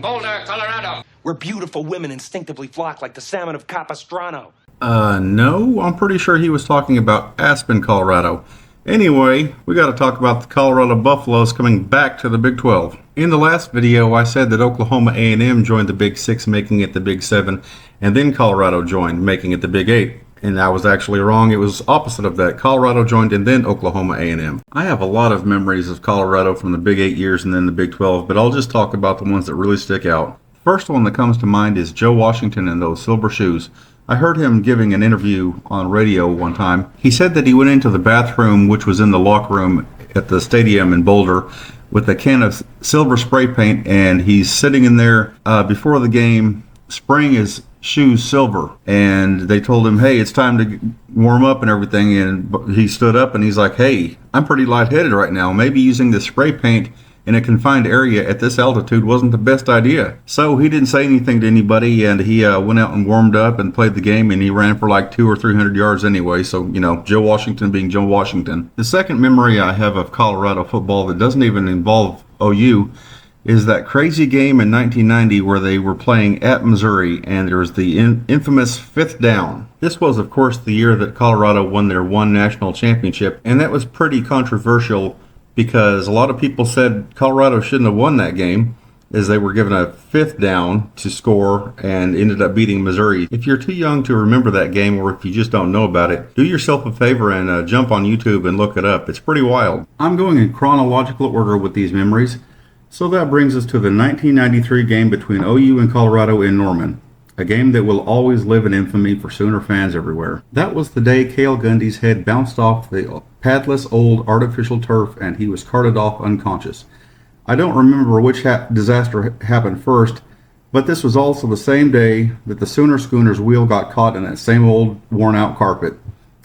Boulder, Colorado. Where beautiful women instinctively flock like the salmon of Capistrano. No, I'm pretty sure he was talking about Aspen, Colorado. Anyway, we got to talk about the Colorado Buffaloes coming back to the Big 12. In the last video, I said that Oklahoma A&M joined the Big 6, making it the Big 7, and then Colorado joined, making it the Big 8. And I was actually wrong. It was opposite of that. Colorado joined and then Oklahoma A&M. I have a lot of memories of Colorado from the Big 8 years and then the Big 12, but I'll just talk about the ones that really stick out. First one that comes to mind is Joe Washington and those silver shoes. I heard him giving an interview on radio one time. He said that he went into the bathroom, which was in the locker room at the stadium in Boulder, with a can of silver spray paint, and he's sitting in there before the game spraying his shoes silver. And they told him, hey, it's time to warm up and everything. And he stood up and he's like, hey, I'm pretty lightheaded right now. Maybe using the spray paint in a confined area at this altitude wasn't the best idea. So he didn't say anything to anybody, and he went out and warmed up and played the game, and he ran for like 200 or 300 yards anyway. So, you know, Joe Washington being Joe Washington. The second memory I have of Colorado football that doesn't even involve OU is that crazy game in 1990 where they were playing at Missouri, and there was the infamous 5th down. This was, of course, the year that Colorado won their one national championship, and that was pretty controversial because a lot of people said Colorado shouldn't have won that game, as they were given a 5th down to score and ended up beating Missouri. If you're too young to remember that game, or if you just don't know about it, do yourself a favor and jump on YouTube and look it up. It's pretty wild. I'm going in chronological order with these memories. So that brings us to the 1993 game between OU and Colorado in Norman, a game that will always live in infamy for Sooner fans everywhere. That was the day Cale Gundy's head bounced off the padless old artificial turf and he was carted off unconscious. I don't remember which disaster happened first, but this was also the same day that the Sooner schooner's wheel got caught in that same old worn out carpet,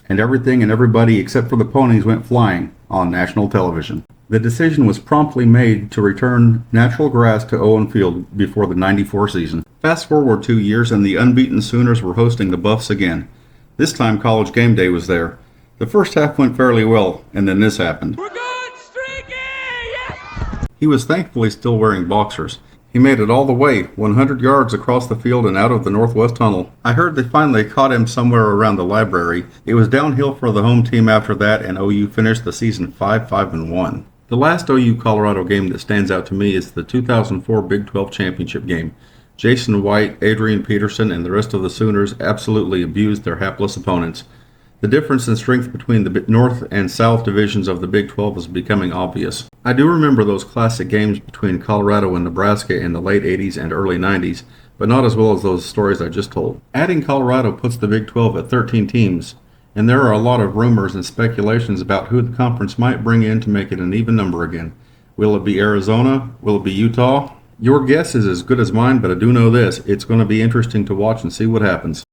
and everything and everybody except for the ponies went flying on national television. The decision was promptly made to return natural grass to Owen Field before the '94 season. Fast forward 2 years and the unbeaten Sooners were hosting the Buffs again. This time College Game Day was there. The first half went fairly well, and then this happened. We're good, streaky! Yes! He was thankfully still wearing boxers. He made it all the way, 100 yards across the field and out of the Northwest Tunnel. I heard they finally caught him somewhere around the library. It was downhill for the home team after that, and OU finished the season 5-5-1. The last OU Colorado game that stands out to me is the 2004 Big 12 championship game. Jason White, Adrian Peterson, and the rest of the Sooners absolutely abused their hapless opponents. The difference in strength between the North and South divisions of the Big 12 is becoming obvious. I do remember those classic games between Colorado and Nebraska in the late 80s and early 90s, but not as well as those stories I just told. Adding Colorado puts the Big 12 at 13 teams, and there are a lot of rumors and speculations about who the conference might bring in to make it an even number again. Will it be Arizona? Will it be Utah? Your guess is as good as mine, but I do know this. It's going to be interesting to watch and see what happens.